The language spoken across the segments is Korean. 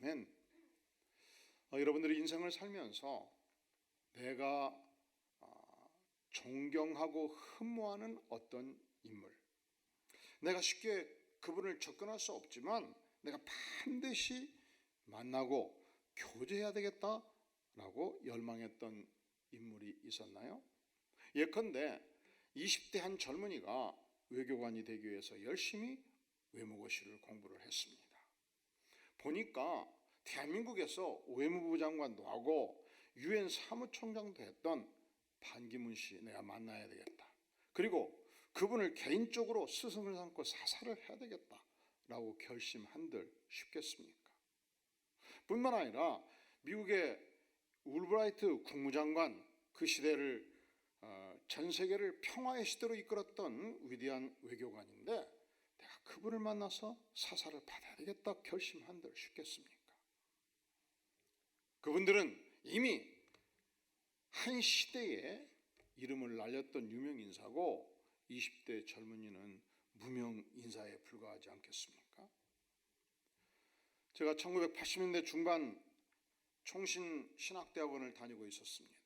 아멘. 여러분들이 인생을 살면서 내가 존경하고 흠모하는 어떤 인물, 내가 쉽게 그분을 접근할 수 없지만 내가 반드시 만나고 교제해야 되겠다라고 열망했던 인물이 있었나요? 예컨대 20대 한 젊은이가 외교관이 되기 위해서 열심히 외무고시를 공부를 했습니다. 보니까 대한민국에서 외무부 장관도 하고 유엔 사무총장도 했던 반기문 씨 내가 만나야 되겠다. 그리고 그분을 개인적으로 스승을 삼고 사사를 해야 되겠다라고 결심한들 쉽겠습니까? 뿐만 아니라 미국의 울브라이트 국무장관, 그 시대를 전 세계를 평화의 시대로 이끌었던 위대한 외교관인데 내가 그분을 만나서 사사를 받아야 되겠다 결심한들 쉽겠습니까? 그분들은 이미 한 시대에 이름을 날렸던 유명 인사고 20대 젊은이는 무명 인사에 불과하지 않겠습니까? 제가 1980년대 중반 총신신학대학원을 다니고 있었습니다.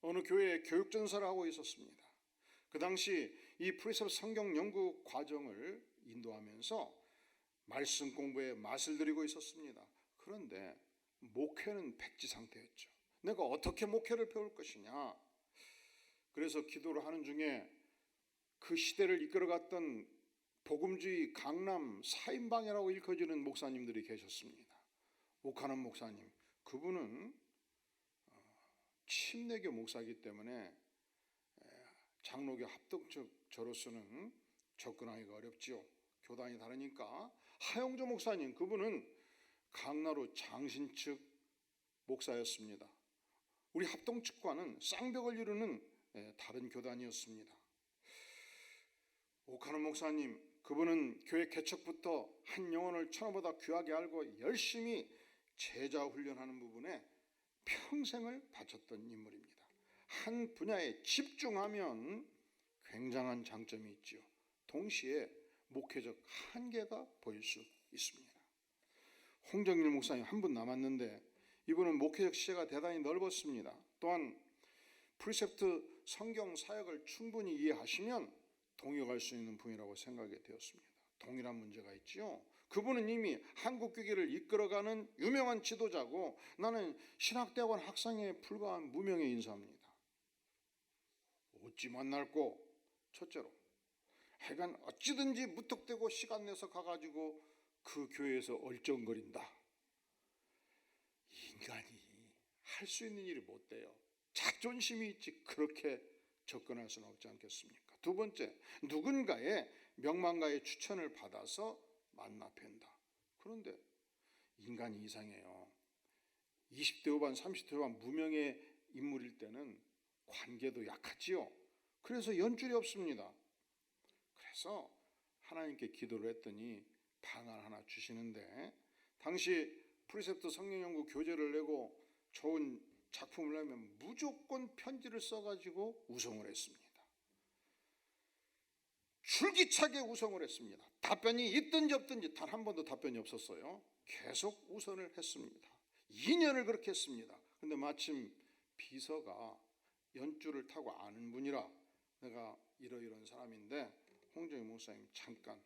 어느 교회에 교육전사를 하고 있었습니다. 그 당시 이 프리셉트 성경 연구 과정을 인도하면서 말씀 공부에 맛을 들이고 있었습니다. 그런데 목회는 백지 상태였죠. 내가 어떻게 목회를 배울 것이냐. 그래서 기도를 하는 중에 그 시대를 이끌어갔던 복음주의 강남 사인방이라고 일컬어지는 목사님들이 계셨습니다. 오카는 목사님, 그분은 침례교 목사이기 때문에 장로교 합동측 저로서는 접근하기가 어렵지요. 교단이 다르니까. 하영조 목사님, 그분은 강나루 장신측 목사였습니다. 우리 합동측과는 쌍벽을 이루는 다른 교단이었습니다. 오카노 목사님, 그분은 교회 개척부터 한 영혼을 천하보다 귀하게 알고 열심히 제자 훈련하는 부분에 평생을 바쳤던 인물입니다. 한 분야에 집중하면 굉장한 장점이 있지요. 동시에 목회적 한계가 보일 수 있습니다. 홍정일 목사님 한 분 남았는데 이분은 목회적 시야가 대단히 넓었습니다. 또한 프리셉트 성경 사역을 충분히 이해하시면 동역할 수 있는 분이라고 생각이 되었습니다. 동일한 문제가 있지요. 그분은 이미 한국교회를 이끌어가는 유명한 지도자고 나는 신학대학원 학생에 불과한 무명의 인사입니다. 어찌 만날꼬? 첫째로 하여간 어찌든지 무턱대고 시간 내서 가가지고 그 교회에서 얼쩡거린다. 인간이 할 수 있는 일이 못 돼요. 자존심이 있지 그렇게 접근할 수는 없지 않겠습니까? 두 번째, 누군가의 명망가의 추천을 받아서 만나 뵌다. 그런데 인간이 이상해요. 20대 후반, 30대 후반 무명의 인물일 때는 관계도 약하지요. 그래서 연줄이 없습니다. 그래서 하나님께 기도를 했더니 방안 하나 주시는데 당시 프리셉트 성경연구 교재를 내고 좋은 작품을 내면 무조건 편지를 써가지고 우성을 했습니다. 줄기차게 우성을 했습니다. 답변이 있든지 없든지 단 한 번도 답변이 없었어요. 계속 우선을 했습니다. 2년을 그렇게 했습니다. 그런데 마침 비서가 연줄을 타고 아는 분이라 내가 이러이러한 사람인데 홍정희 목사님 잠깐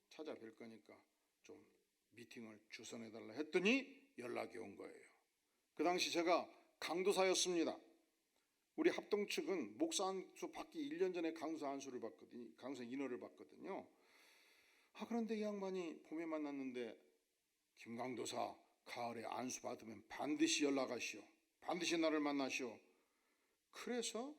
찾아뵐 거니까 좀 미팅을 주선해달라 했더니 연락이 온 거예요. 그 당시 제가 강도사였습니다. 우리 합동 측은 목사 안수 받기 1년 전에 강도사 안수를 받거든요. 강도사 인허를 받거든요. 그런데 이 양반이 봄에 만났는데 김강도사 가을에 안수 받으면 반드시 연락하시오. 반드시 나를 만나시오. 그래서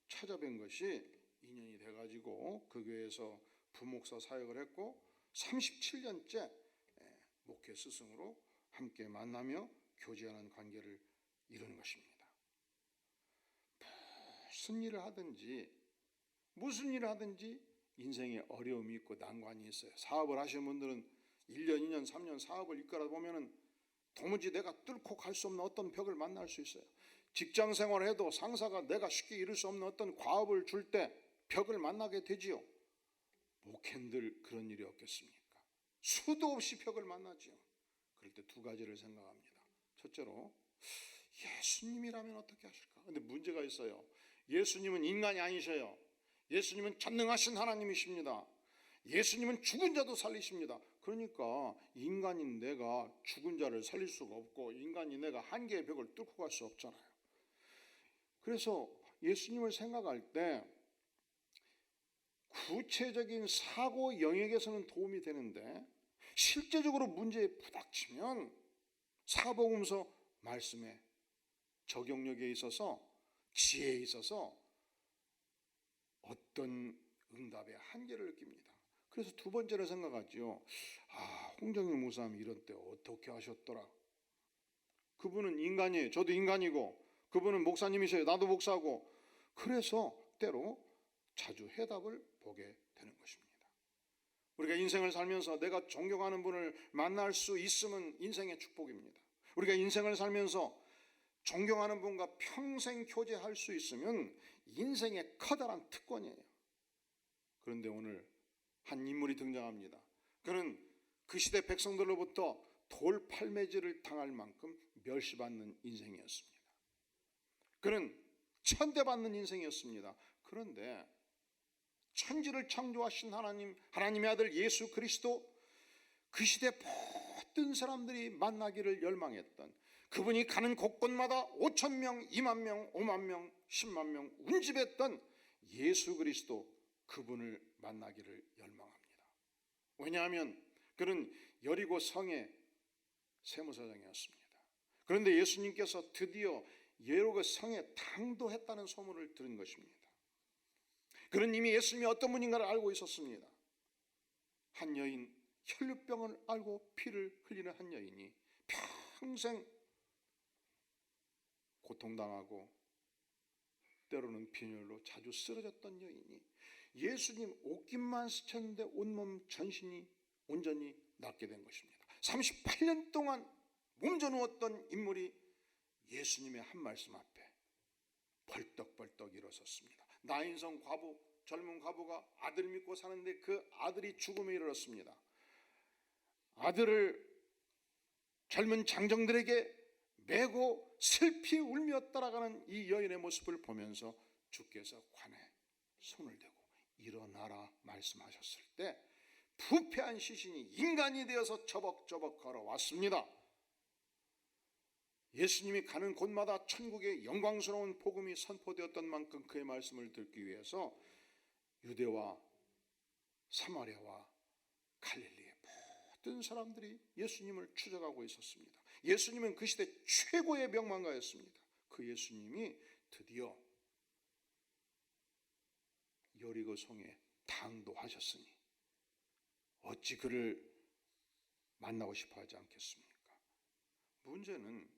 찾아뵌 것이 2년이 돼가지고 그 교회에서 부목사 사역을 했고 37년째 목회 스승으로 함께 만나며 교제하는 관계를 이루는 것입니다. 무슨 일을 하든지 인생에 어려움이 있고 난관이 있어요. 사업을 하시는 분들은 1년, 2년, 3년 사업을 이끌어 보면은 도무지 내가 뚫고 갈 수 없는 어떤 벽을 만날 수 있어요. 직장 생활을 해도 상사가 내가 쉽게 이룰 수 없는 어떤 과업을 줄 때 벽을 만나게 되지요. 목회인들 그런 일이 없겠습니까? 수도 없이 벽을 만나지요. 그럴 때 두 가지를 생각합니다. 첫째로 예수님이라면 어떻게 하실까? 근데 문제가 있어요. 예수님은 인간이 아니셔요. 예수님은 전능하신 하나님이십니다. 예수님은 죽은 자도 살리십니다. 그러니까 인간인 내가 죽은 자를 살릴 수가 없고, 인간인 내가 한계의 벽을 뚫고 갈 수 없잖아요. 그래서 예수님을 생각할 때 구체적인 사고 영역에서는 도움이 되는데, 실제적으로 문제에 부닥치면 사복음서 말씀의 적용력에 있어서, 지혜에 있어서 어떤 응답의 한계를 느낍니다. 그래서 두 번째로 생각하지요. 홍정일 목사님 이런 때 어떻게 하셨더라? 그분은 인간이에요. 저도 인간이고, 그분은 목사님이세요. 나도 목사고. 그래서 때로 자주 해답을 보게 되는 것입니다. 우리가 인생을 살면서 내가 존경하는 분을 만날 수 있으면 인생의 축복입니다. 우리가 인생을 살면서 존경하는 분과 평생 교제할 수 있으면 인생의 커다란 특권이에요. 그런데 오늘 한 인물이 등장합니다. 그는 그 시대 백성들로부터 돌팔매질을 당할 만큼 멸시받는 인생이었습니다. 그는 천대받는 인생이었습니다. 그런데 천지를 창조하신 하나님의 아들 예수 그리스도, 그 시대 모든 사람들이 만나기를 열망했던, 그분이 가는 곳곳마다 5,000명, 2만 명, 5만 명, 10만 명 운집했던 예수 그리스도, 그분을 만나기를 열망합니다. 왜냐하면 그는 여리고 성의 세무사장이었습니다. 그런데 예수님께서 드디어 여리고 성에 당도했다는 소문을 들은 것입니다. 그는 이미 예수님이 어떤 분인가를 알고 있었습니다. 한 여인, 혈루병을 앓고 피를 흘리는 한 여인이 평생 고통당하고 때로는 빈혈로 자주 쓰러졌던 여인이 예수님 옷깃만 스쳤는데 온몸 전신이 온전히 낫게 된 것입니다. 38년 동안 몸져 누웠던 인물이 예수님의 한 말씀 앞에 벌떡벌떡 일어섰습니다. 나인성 과부, 젊은 과부가 아들 믿고 사는데 그 아들이 죽음에 이르렀습니다. 아들을 젊은 장정들에게 메고 슬피 울며 따라가는 이 여인의 모습을 보면서 주께서 관에 손을 대고 일어나라 말씀하셨을 때 부패한 시신이 인간이 되어서 저벅저벅 걸어왔습니다. 예수님이 가는 곳마다 천국의 영광스러운 복음이 선포되었던 만큼 그의 말씀을 듣기 위해서 유대와 사마리아와 갈릴리의 모든 사람들이 예수님을 추적하고 있었습니다. 예수님은 그 시대 최고의 명망가였습니다. 그 예수님이 드디어 여리고 성에 당도하셨으니 어찌 그를 만나고 싶어 하지 않겠습니까? 문제는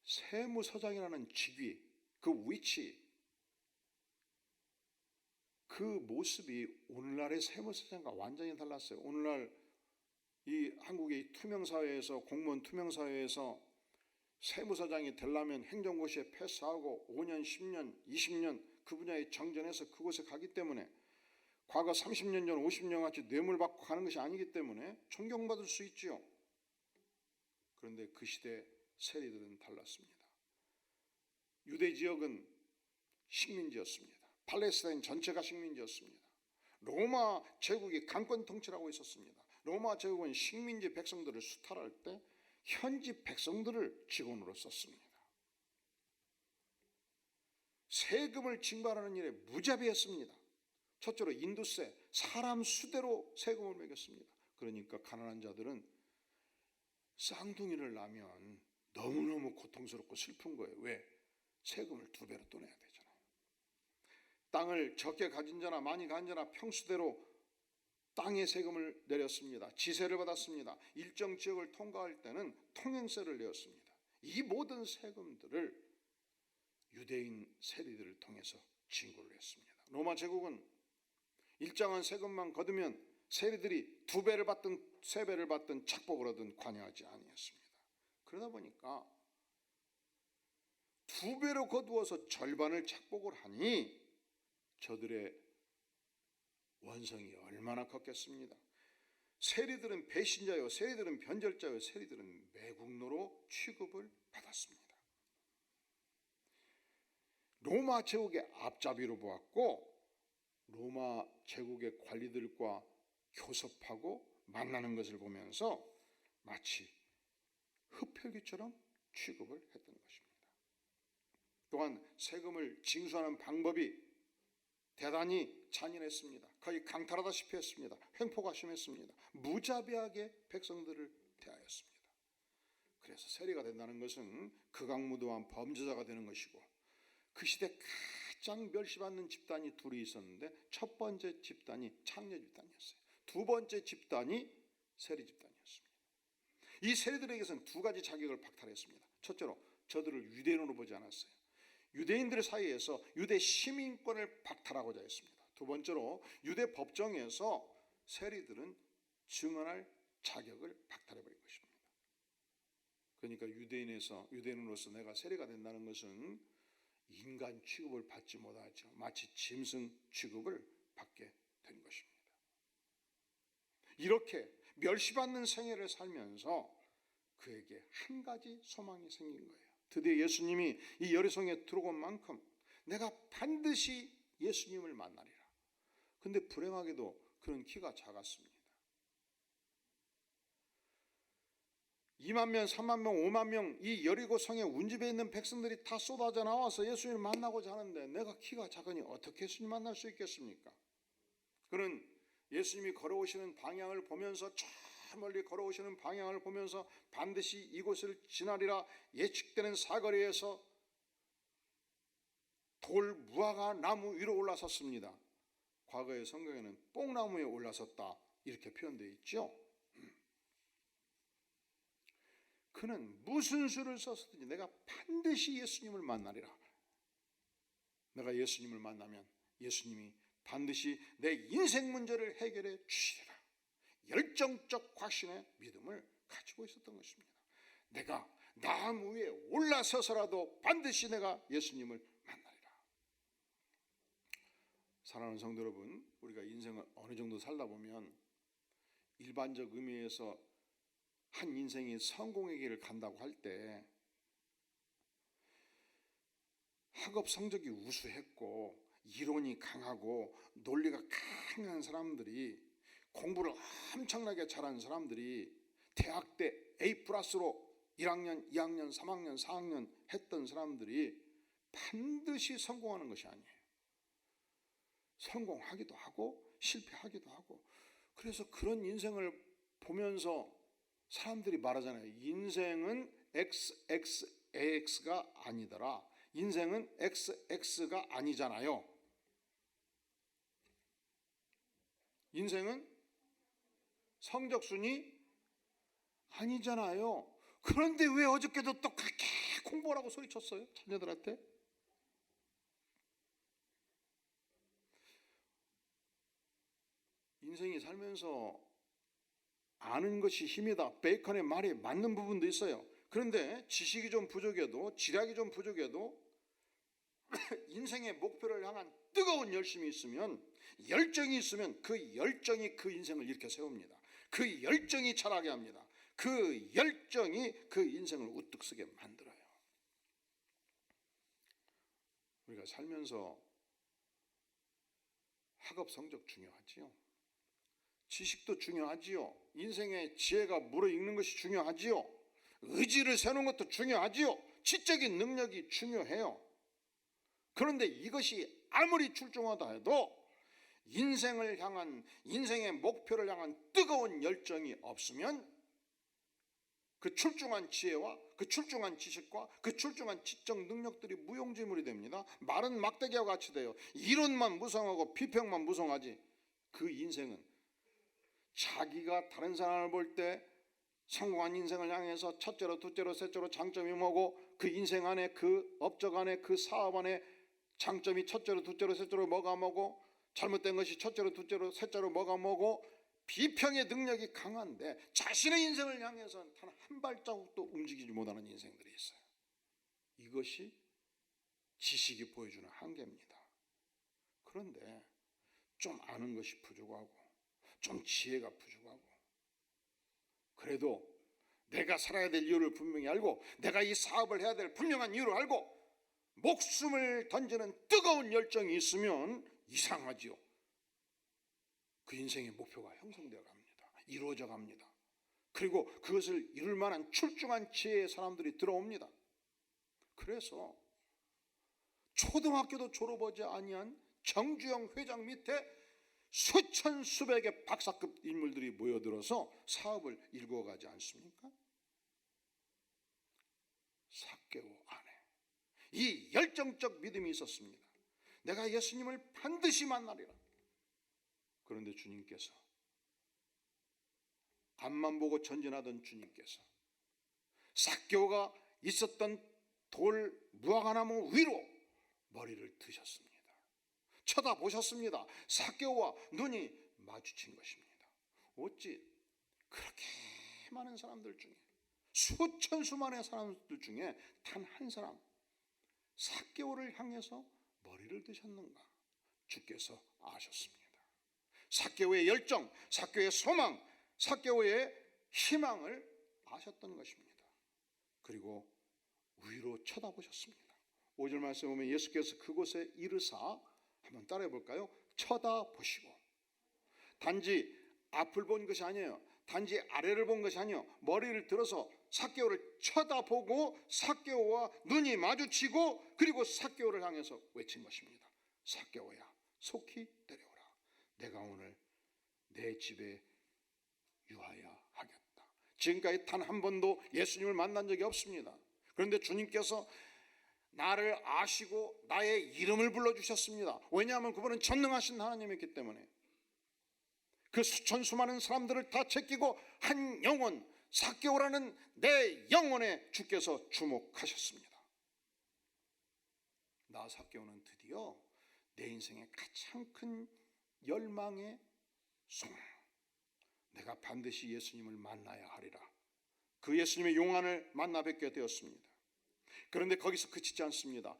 세무서장이라는 직위, 그 위치, 그 모습이 오늘날의 세무서장과 완전히 달랐어요. 오늘날 이 한국의 투명사회에서, 공무원 투명사회에서 세무서장이 되려면 행정고시에 패스하고 5년, 10년, 20년 그 분야에 정전해서 그곳에 가기 때문에, 과거 30년 전, 50년 같이 뇌물 받고 가는 것이 아니기 때문에 존경받을 수 있지요. 그런데 그 시대 세리들은 달랐습니다. 유대 지역은 식민지였습니다. 팔레스타인 전체가 식민지였습니다. 로마 제국이 강권 통치를 하고 있었습니다. 로마 제국은 식민지 백성들을 수탈할 때 현지 백성들을 직원으로 썼습니다. 세금을 징발하는 일에 무자비했습니다. 첫째로 인두세, 사람 수대로 세금을 매겼습니다. 그러니까 가난한 자들은 쌍둥이를 낳으면 너무너무 고통스럽고 슬픈 거예요. 왜? 세금을 2배로 또 내야 되잖아요. 땅을 적게 가진 자나 많이 가진 자나 평수대로 땅에 세금을 내렸습니다. 지세를 받았습니다. 일정 지역을 통과할 때는 통행세를 내었습니다. 이 모든 세금들을 유대인 세리들을 통해서 징구를 했습니다. 로마 제국은 일정한 세금만 거두면 세리들이 2배를 받든 3배를 받든 착복을 하든 관여하지 아니했습니다. 그러다 보니까 2배로 거두어서 절반을 착복을 하니 저들의 원성이 얼마나 컸겠습니다. 세리들은 배신자요, 세리들은 변절자요, 세리들은 매국노로 취급을 받았습니다. 로마 제국의 앞잡이로 보았고 로마 제국의 관리들과 교섭하고 만나는 것을 보면서 마치 흡혈귀처럼 취급을 했던 것입니다. 또한 세금을 징수하는 방법이 대단히 잔인했습니다. 거의 강탈하다시피 했습니다. 횡포가 심했습니다. 무자비하게 백성들을 대하였습니다. 그래서 세리가 된다는 것은 극악무도한 범죄자가 되는 것이고, 그 시대 가장 멸시받는 집단이 둘이 있었는데 첫 번째 집단이 창녀 집단이었어요. 두 번째 집단이 세리 집단이었습니다. 이 세리들에게서는 두 가지 자격을 박탈했습니다. 첫째로 저들을 유대인으로 보지 않았어요. 유대인들 사이에서 유대 시민권을 박탈하고자 했습니다. 두 번째로 유대 법정에서 세리들은 증언할 자격을 박탈해버린 것입니다. 그러니까 유대인으로서 내가 세리가 된다는 것은 인간 취급을 받지 못하죠. 마치 짐승 취급을 받게 된 것입니다. 이렇게 멸시받는 생애를 살면서 그에게 한 가지 소망이 생긴 거예요. 드디어 예수님이 이 여리성에 들어온 만큼 내가 반드시 예수님을 만나리라. 근데 불행하게도 그런 키가 작았습니다. 2만 명, 3만 명, 5만 명 이 여리고 성에 운집에 있는 백성들이 다 쏟아져 나와서 예수님을 만나고자 하는데 내가 키가 작으니 어떻게 예수님 만날 수 있겠습니까? 그는 예수님이 걸어오시는 방향을 보면서 저 멀리 걸어오시는 방향을 보면서 반드시 이곳을 지나리라 예측되는 사거리에서 돌 무화과 나무 위로 올라섰습니다. 과거의 성경에는 뽕나무에 올라섰다 이렇게 표현되어 있죠. 그는 무슨 수를 썼든지 내가 반드시 예수님을 만나리라. 내가 예수님을 만나면 예수님이 반드시 내 인생 문제를 해결해 주시리라. 열정적 확신의 믿음을 가지고 있었던 것입니다. 내가 나무 위에 올라서서라도 반드시 내가 예수님을 만나리라. 사랑하는 성도 여러분, 우리가 인생을 어느 정도 살다 보면 일반적 의미에서 한 인생이 성공의 길을 간다고 할 때 학업 성적이 우수했고 이론이 강하고 논리가 강한 사람들이, 공부를 엄청나게 잘하는 사람들이 대학 때 A+로 1학년, 2학년, 3학년, 4학년 했던 사람들이 반드시 성공하는 것이 아니에요. 성공하기도 하고 실패하기도 하고. 그래서 그런 인생을 보면서 사람들이 말하잖아요. 인생은 XXAX가 아니더라. 인생은 XX가 아니잖아요. 인생은 성적순이 아니잖아요. 그런데 왜 어저께도 또 그렇게 공부하라고 소리쳤어요? 자녀들한테? 인생이 살면서 아는 것이 힘이다. 베이컨의 말이 맞는 부분도 있어요. 그런데 지식이 좀 부족해도, 지략이 좀 부족해도 인생의 목표를 향한 뜨거운 열심이 있으면, 열정이 있으면 그 열정이 그 인생을 일으켜 세웁니다. 그 열정이 자라게 합니다. 그 열정이 그 인생을 우뚝 서게 만들어요. 우리가 살면서 학업 성적 중요하지요. 지식도 중요하지요. 인생의 지혜가 물어익는 것이 중요하지요. 의지를 세우는 것도 중요하지요. 지적인 능력이 중요해요. 그런데 이것이 아무리 출중하다 해도 인생을 향한, 인생의 목표를 향한 뜨거운 열정이 없으면 그 출중한 지혜와 그 출중한 지식과 그 출중한 지적 능력들이 무용지물이 됩니다. 말은 막대기와 같이 돼요. 이론만 무성하고 비평만 무성하지. 그 인생은 자기가 다른 사람을 볼 때 성공한 인생을 향해서 첫째로 둘째로 셋째로 장점이 뭐고, 그 인생 안에 그 업적 안에 그 사업 안에 장점이 첫째로 둘째로 셋째로 뭐가 뭐고, 잘못된 것이 첫째로 둘째로 셋째로 뭐가 뭐고, 비평의 능력이 강한데 자신의 인생을 향해서는 단 한 발자국도 움직이지 못하는 인생들이 있어요. 이것이 지식이 보여주는 한계입니다. 그런데 좀 아는 것이 부족하고 좀 지혜가 부족하고 그래도 내가 살아야 될 이유를 분명히 알고 내가 이 사업을 해야 될 분명한 이유를 알고 목숨을 던지는 뜨거운 열정이 있으면 이상하지요. 그 인생의 목표가 형성되어 갑니다. 이루어져 갑니다. 그리고 그것을 이룰 만한 출중한 지혜의 사람들이 들어옵니다. 그래서 초등학교도 졸업하지 아니한 정주영 회장 밑에 수천 수백의 박사급 인물들이 모여들어서 사업을 일구어가지 않습니까? 삭개오 안에 이 열정적 믿음이 있었습니다. 내가 예수님을 반드시 만나리라. 그런데 주님께서, 앞만 보고 전진하던 주님께서 삭개오가 있었던 돌 무화과나무 위로 머리를 드셨습니다. 쳐다보셨습니다. 삭개오와 눈이 마주친 것입니다. 어찌 그렇게 많은 사람들 중에, 수천 수만의 사람들 중에 단 한 사람 삭개오를 향해서 머리를 드셨는가? 주께서 아셨습니다. 삭개오의 열정, 삭개오의 소망, 삭개오의 희망을 아셨던 것입니다. 그리고 위로 쳐다보셨습니다. 5절 말씀에 보면 예수께서 그곳에 이르사, 한번 따라해 볼까요? 쳐다보시고. 단지 앞을 본 것이 아니에요. 단지 아래를 본 것이 아니에요. 머리를 들어서 삭개오를 쳐다보고 삭개오와 눈이 마주치고 그리고 삭개오를 향해서 외친 것입니다. 삭개오야, 속히 내려오라. 내가 오늘 내 집에 유하여 하겠다. 지금까지 단 한 번도 예수님을 만난 적이 없습니다. 그런데 주님께서 나를 아시고 나의 이름을 불러주셨습니다. 왜냐하면 그분은 전능하신 하나님이기 때문에. 그 수천 수많은 사람들을 다 제끼고 한 영혼, 삭개오라는 내 영혼에 주께서 주목하셨습니다. 나 삭개오는 드디어 내 인생의 가장 큰 열망의 소망, 내가 반드시 예수님을 만나야 하리라. 그 예수님의 용안을 만나 뵙게 되었습니다. 그런데 거기서 그치지 않습니다.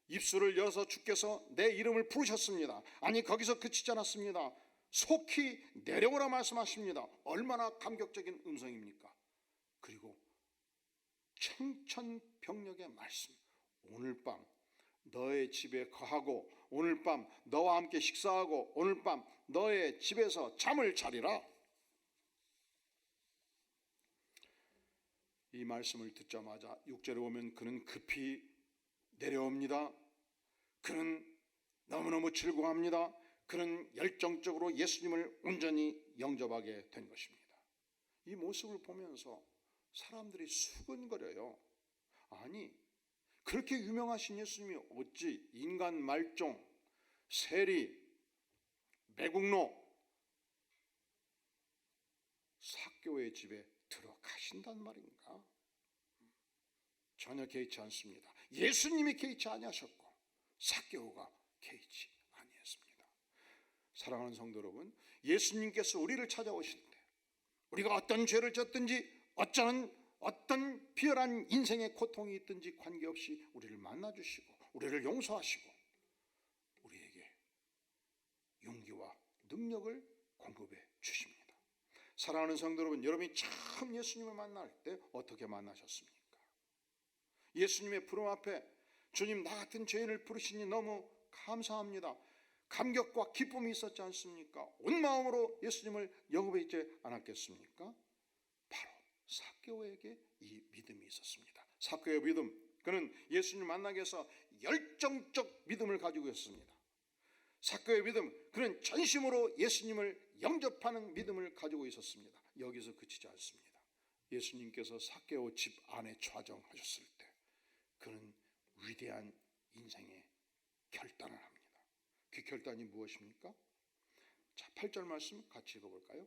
입술을 열어서 주께서 내 이름을 부르셨습니다. 아니, 거기서 그치지 않았습니다. 속히 내려오라 말씀하십니다. 얼마나 감격적인 음성입니까? 그리고 청천벽력의 말씀, 오늘 밤 너의 집에 거하고 오늘 밤 너와 함께 식사하고 오늘 밤 너의 집에서 잠을 자리라. 이 말씀을 듣자마자 6절에 보면 그는 급히 내려옵니다. 그는 너무너무 즐거워합니다. 그는 열정적으로 예수님을 온전히 영접하게 된 것입니다. 이 모습을 보면서 사람들이 수근거려요. 아니, 그렇게 유명하신 예수님이 어찌 인간 말종, 세리, 매국노, 삭개오의 집에 들어가신단 말인가? 전혀 개의치 않습니다. 예수님이 개의치 아니하셨고 삭개오가 개의치 아니했습니다. 사랑하는 성도 여러분, 예수님께서 우리를 찾아오실 때 우리가 어떤 죄를 졌든지 어떤 비열한 인생의 고통이 있든지 관계없이 우리를 만나주시고 우리를 용서하시고 우리에게 용기와 능력을 공급해 주십니다. 사랑하는 성도 여러분, 여러분이 처음 예수님을 만날 때 어떻게 만나셨습니까? 예수님의 부름 앞에 주님, 나 같은 죄인을 부르시니 너무 감사합니다. 감격과 기쁨이 있었지 않습니까? 온 마음으로 예수님을 영접하지 않았겠습니까? 바로 삭개오에게 이 믿음이 있었습니다. 삭개오의 믿음, 그는 예수님을 만나기 위해서 열정적 믿음을 가지고 있었습니다. 삭개오의 믿음, 그는 전심으로 예수님을 영접하는 믿음을 가지고 있었습니다. 여기서 그치지 않습니다. 예수님께서 삭개오 집 안에 좌정하셨을 때 그는 위대한 인생의 결단을 합니다. 그 결단이 무엇입니까? 자, 8절 말씀 같이 읽어볼까요?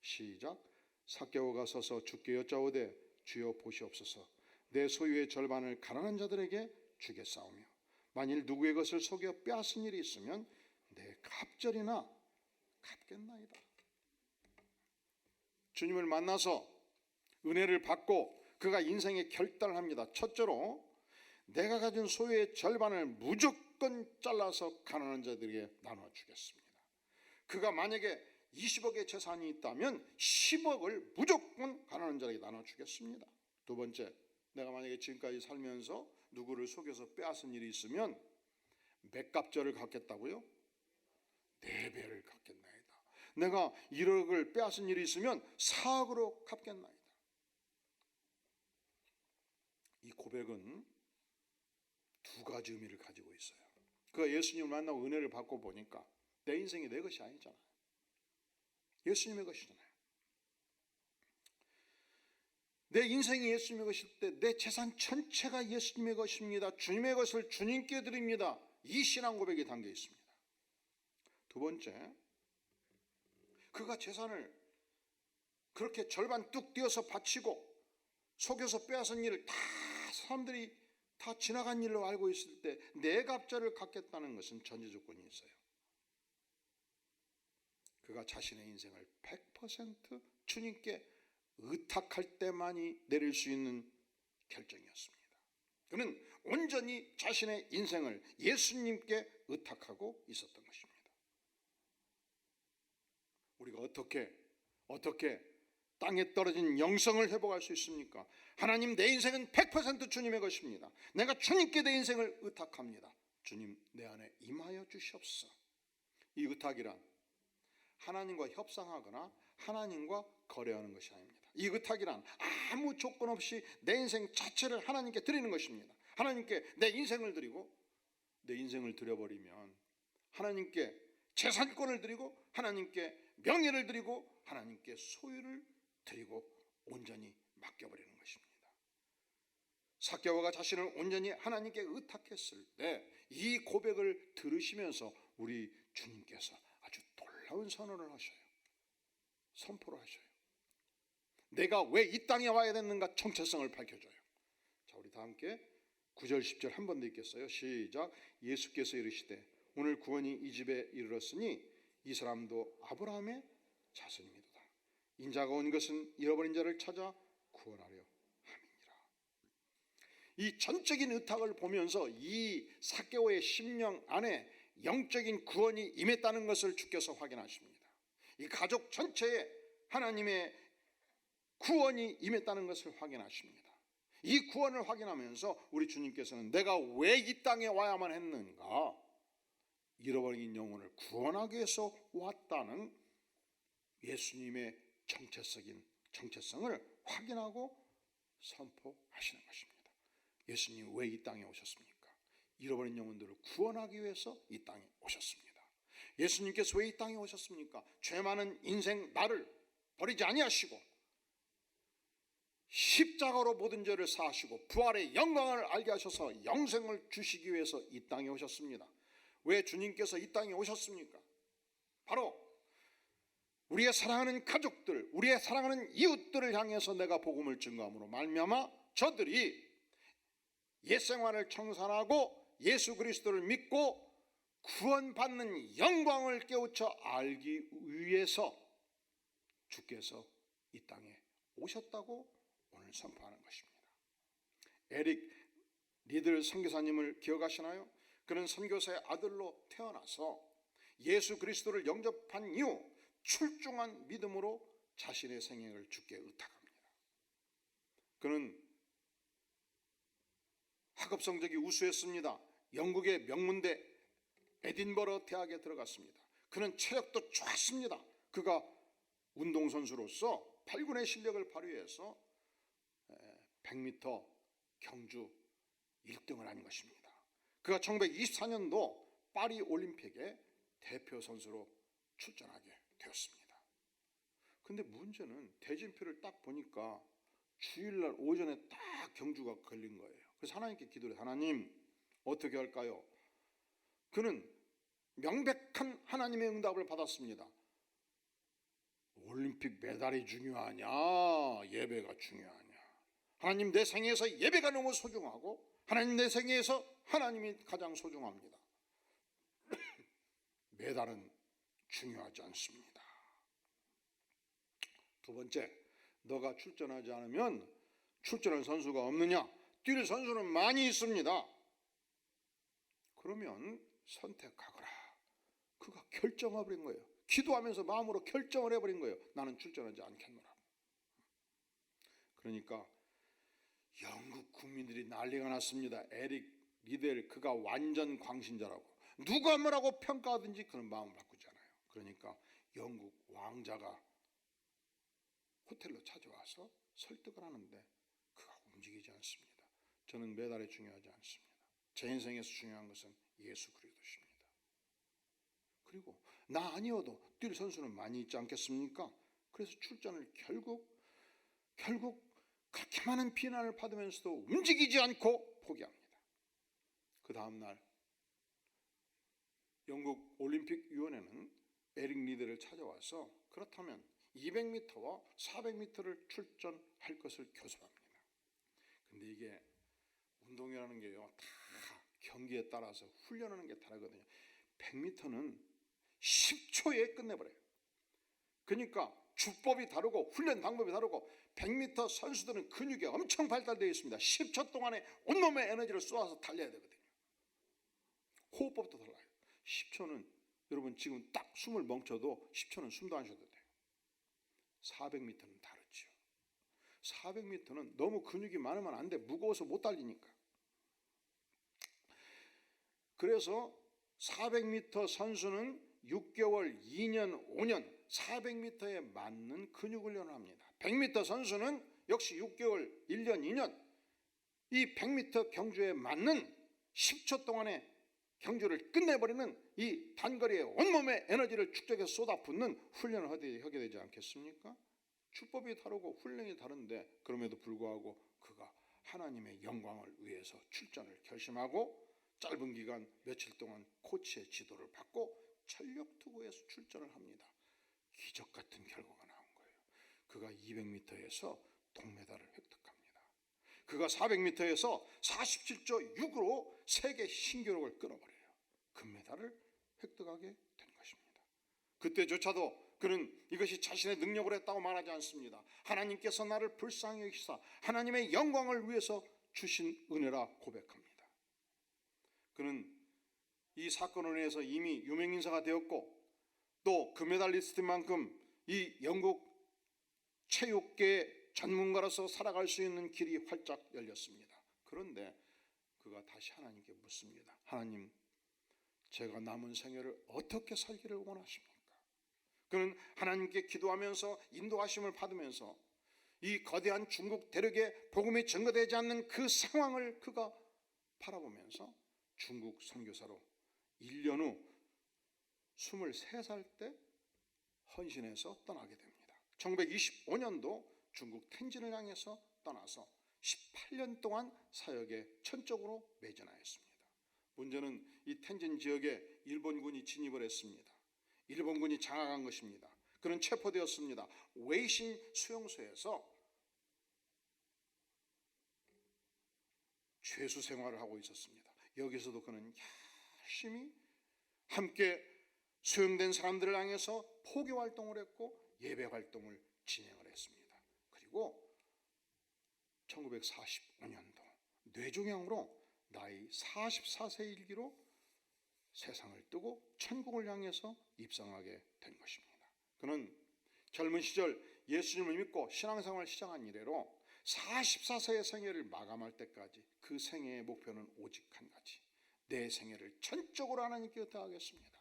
시작. 삭개오가 서서 주께 여짜오되 주여 보시옵소서, 내 소유의 절반을 가난한 자들에게 주겠사오며 만일 누구의 것을 속여 빼앗은 일이 있으면 내 갑절이나 갚겠나이다. 주님을 만나서 은혜를 받고 그가 인생의 결단을 합니다. 첫째로 내가 가진 소유의 절반을 무조건 잘라서 가난한 자들에게 나눠주겠습니다. 그가 만약에 20억의 재산이 있다면 10억을 무조건 가난한 자에게 나눠주겠습니다. 두 번째, 내가 만약에 지금까지 살면서 누구를 속여서 빼앗은 일이 있으면 몇 갑절을 갚겠다고요? 4배를 갚겠나이다. 내가 1억을 빼앗은 일이 있으면 4억으로 갚겠나이다. 이 고백은 두 가지 의미를 가지고 있어요. 그가 예수님을 만나고 은혜를 받고 보니까 내 인생이 내 것이 아니잖아요. 예수님의 것이잖아요. 내 인생이 예수님의 것일 때 내 재산 전체가 예수님의 것입니다. 주님의 것을 주님께 드립니다. 이 신앙 고백이 담겨 있습니다. 두 번째, 그가 재산을 그렇게 절반 뚝 띄어서 바치고 속여서 빼앗은 일을 다 사람들이 다 지나간 일로 알고 있을 때 내 갑절을 갚겠다는 것은 전제 조건이 있어요. 그가 자신의 인생을 100% 주님께 의탁할 때만이 내릴 수 있는 결정이었습니다. 그는 온전히 자신의 인생을 예수님께 의탁하고 있었던 것입니다. 우리가 어떻게 땅에 떨어진 영성을 회복할 수 있습니까? 하나님, 내 인생은 100% 주님의 것입니다. 내가 주님께 내 인생을 의탁합니다. 주님, 내 안에 임하여 주시옵소서. 이 의탁이란 하나님과 협상하거나 하나님과 거래하는 것이 아닙니다. 이 의탁이란 아무 조건 없이 내 인생 자체를 하나님께 드리는 것입니다. 하나님께 내 인생을 드리고, 내 인생을 드려버리면 하나님께 재산권을 드리고, 하나님께 명예를 드리고, 하나님께 소유를 드리고 온전히 맡겨버리는 것입니다. 삭개오가 자신을 온전히 하나님께 의탁했을 때 이 고백을 들으시면서 우리 주님께서 아주 놀라운 선언을 하셔요. 선포를 하셔요. 내가 왜 이 땅에 와야 됐는가 정체성을 밝혀줘요. 자, 우리 다 함께 9절 10절 한 번 더 읽겠어요. 시작. 예수께서 이르시되 오늘 구원이 이 집에 이르렀으니 이 사람도 아브라함의 자손이미도다. 인자가 온 것은 잃어버린 자를 찾아 구원하려 함이니라. 이 전적인 의탁을 보면서 이 삭개오의 심령 안에 영적인 구원이 임했다는 것을 주께서 확인하십니다. 이 가족 전체에 하나님의 구원이 임했다는 것을 확인하십니다. 이 구원을 확인하면서 우리 주님께서는 내가 왜 이 땅에 와야만 했는가, 잃어버린 영혼을 구원하기 위해서 왔다는 예수님의 정체성을 확인하고 선포하시는 것입니다. 예수님 왜 이 땅에 오셨습니까? 잃어버린 영혼들을 구원하기 위해서 이 땅에 오셨습니다. 예수님께서 왜 이 땅에 오셨습니까? 죄 많은 인생 나를 버리지 아니하시고 십자가로 모든 죄를 사하시고 부활의 영광을 알게 하셔서 영생을 주시기 위해서 이 땅에 오셨습니다. 왜 주님께서 이 땅에 오셨습니까? 바로 우리의 사랑하는 가족들, 우리의 사랑하는 이웃들을 향해서 내가 복음을 증거함으로 말미암아 저들이 옛생활을 청산하고 예수 그리스도를 믿고 구원받는 영광을 깨우쳐 알기 위해서 주께서 이 땅에 오셨다고 오늘 선포하는 것입니다. 에릭 리들 선교사님을 기억하시나요? 그는 선교사의 아들로 태어나서 예수 그리스도를 영접한 이후 출중한 믿음으로 자신의 생애를 주께 의탁합니다. 그는 학업 성적이 우수했습니다. 영국의 명문대 에딘버러 대학에 들어갔습니다. 그는 체력도 좋았습니다. 그가 운동선수로서 8군의 실력을 발휘해서 100m 경주 1등을 한 것입니다. 그가 1924년도 파리 올림픽에 대표 선수로 출전하게 되었습니다. 근데 문제는 대진표를 딱 보니까 주일날 오전에 딱 경주가 걸린 거예요. 그래서 하나님께 기도를 해요. 하나님, 어떻게 할까요? 그는 명백한 하나님의 응답을 받았습니다. 올림픽 메달이 중요하냐, 예배가 중요하냐? 하나님, 내 생애에서 예배가 너무 소중하고 하나님, 내 생애에서 하나님이 가장 소중합니다. 메달은 중요하지 않습니다. 두 번째, 너가 출전하지 않으면 출전할 선수가 없느냐? 뛸 선수는 많이 있습니다. 그러면 선택하거라. 그가 결정해버린 거예요. 기도하면서 마음으로 결정을 해버린 거예요. 나는 출전하지 않겠노라고. 그러니까 영국 국민들이 난리가 났습니다. 에릭 리델, 그가 완전 광신자라고, 누가 뭐라고 평가하든지 그런 마음을 바꾸지 않아요. 그러니까 영국 왕자가 호텔로 찾아와서 설득을 하는데 그가 움직이지 않습니다. 저는 메달이 중요하지 않습니다. 제 인생에서 중요한 것은 예수 그리스도십니다. 그리고 나 아니어도 뛸 선수는 많이 있지 않겠습니까? 그래서 출전을 결국 그렇게 많은 비난을 받으면서도 움직이지 않고 포기합니다. 그 다음날 영국 올림픽위원회는 에릭 리드를 찾아와서 그렇다면 200m와 400m를 출전할 것을 교섭합니다. 근데 이게 운동이라는 게요, 다 경기에 따라서 훈련하는 게 다르거든요. 100m는 10초에 끝내버려요. 그러니까 주법이 다르고 훈련 방법이 다르고, 100m 선수들은 근육이 엄청 발달되어 있습니다. 10초 동안에 온몸의 에너지를 쏟아서 달려야 되거든요. 호흡법도 달라요. 10초는 여러분 지금 딱 숨을 멈춰도 10초는 숨도 안 쉬어도 돼요. 400m는 다르죠. 400m는 너무 근육이 많으면 안 돼. 무거워서 못 달리니까. 그래서 400m 선수는 6개월, 2년, 5년 400m에 맞는 근육 훈련을 합니다. 100m 선수는 역시 6개월, 1년, 2년 이 100m 경주에 맞는 10초 동안의 경주를 끝내버리는 이 단거리에 온몸의 에너지를 축적해서 쏟아붓는 훈련을 하게 되지 않겠습니까? 주법이 다르고 훈련이 다른데 그럼에도 불구하고 그가 하나님의 영광을 위해서 출전을 결심하고 짧은 기간 며칠 동안 코치의 지도를 받고 전력투구에서 출전을 합니다. 기적 같은 결과가 나온 거예요. 그가 200m에서 동메달을 획득합니다. 그가 400m에서 47초 6으로 세계 신기록을 끊어버려요. 금메달을 획득하게 된 것입니다. 그때조차도 그는 이것이 자신의 능력으로 했다고 말하지 않습니다. 하나님께서 나를 불쌍히 여기사 하나님의 영광을 위해서 주신 은혜라 고백합니다. 그는 이 사건을 인해서 이미 유명인사가 되었고 또 금메달리스트인 만큼 이 영국 체육계 전문가로서 살아갈 수 있는 길이 활짝 열렸습니다. 그런데 그가 다시 하나님께 묻습니다. 하나님, 제가 남은 생애를 어떻게 살기를 원하십니까? 그는 하나님께 기도하면서 인도하심을 받으면서 이 거대한 중국 대륙에 복음이 전거되지 않는 그 상황을 그가 바라보면서 중국 선교사로 1년 후 23살 때 헌신해서 떠나게 됩니다. 1925년도 중국 텐진을 향해서 떠나서 18년 동안 사역에 전적으로 매진하였습니다. 문제는 이 텐진 지역에 일본군이 진입을 했습니다. 일본군이 장악한 것입니다. 그는 체포되었습니다. 웨이신 수용소에서 죄수 생활을 하고 있었습니다. 여기서도 그는 열심히 함께 수용된 사람들을 향해서 포교 활동을 했고 예배 활동을 진행을 했습니다. 그리고 1945년도 뇌종양으로 나이 44세 일기로 세상을 뜨고 천국을 향해서 입성하게 된 것입니다. 그는 젊은 시절 예수님을 믿고 신앙생활을 시작한 이래로 44세의 생애를 마감할 때까지 그 생애의 목표는 오직 한 가지, 내 생애를 전적으로 하나님께 의탁하겠습니다.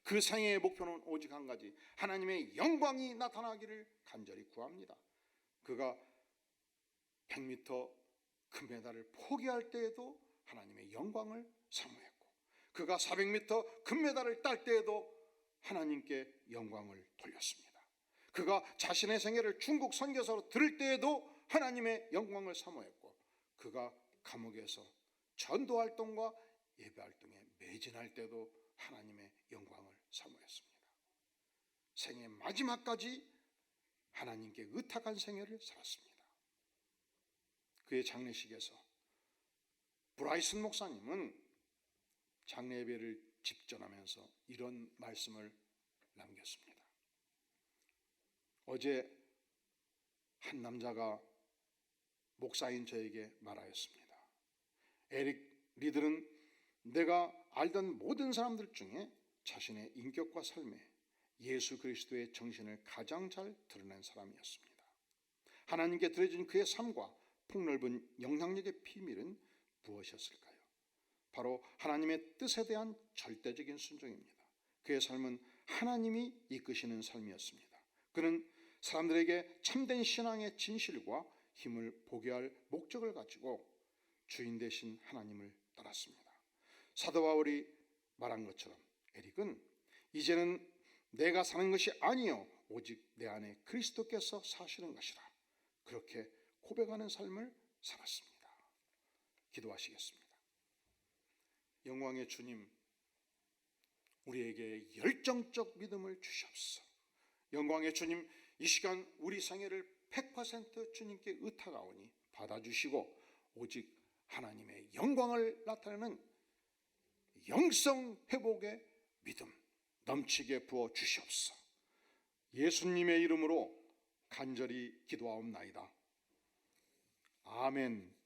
그 생애의 목표는 오직 한 가지, 하나님의 영광이 나타나기를 간절히 구합니다. 그가 100m 금메달을 포기할 때에도 하나님의 영광을 사모했고, 그가 400m 금메달을 딸 때에도 하나님께 영광을 돌렸습니다. 그가 자신의 생애를 중국 선교사로 들을 때에도 하나님의 영광을 사모했고, 그가 감옥에서 전도활동과 예배활동에 매진할 때도 하나님의 영광을 사모했습니다. 생애 마지막까지 하나님께 의탁한 생애를 살았습니다. 그의 장례식에서 브라이슨 목사님은 장례 예배를 집전하면서 이런 말씀을 남겼습니다. 어제 한 남자가 목사인 저에게 말하였습니다. 에릭 리들은 내가 알던 모든 사람들 중에 자신의 인격과 삶에 예수 그리스도의 정신을 가장 잘 드러낸 사람이었습니다. 하나님께 드려진 그의 삶과 폭넓은 영향력의 비밀은 무엇이었을까요? 바로 하나님의 뜻에 대한 절대적인 순종입니다. 그의 삶은 하나님이 이끄시는 삶이었습니다. 그는 사람들에게 참된 신앙의 진실과 힘을 보게 할 목적을 가지고 주인 되신 하나님을 따랐습니다. 사도 바울이 말한 것처럼 에릭은 이제는 내가 사는 것이 아니요 오직 내 안에 그리스도께서 사시는 것이라 그렇게 고백하는 삶을 살았습니다. 기도하시겠습니다. 영광의 주님, 우리에게 열정적 믿음을 주시옵소서. 영광의 주님, 이 시간 우리 생애를 100% 주님께 의탁하오니 받아주시고 오직 하나님의 영광을 나타내는 영성 회복의 믿음 넘치게 부어 주시옵소서. 예수님의 이름으로 간절히 기도하옵나이다. 아멘.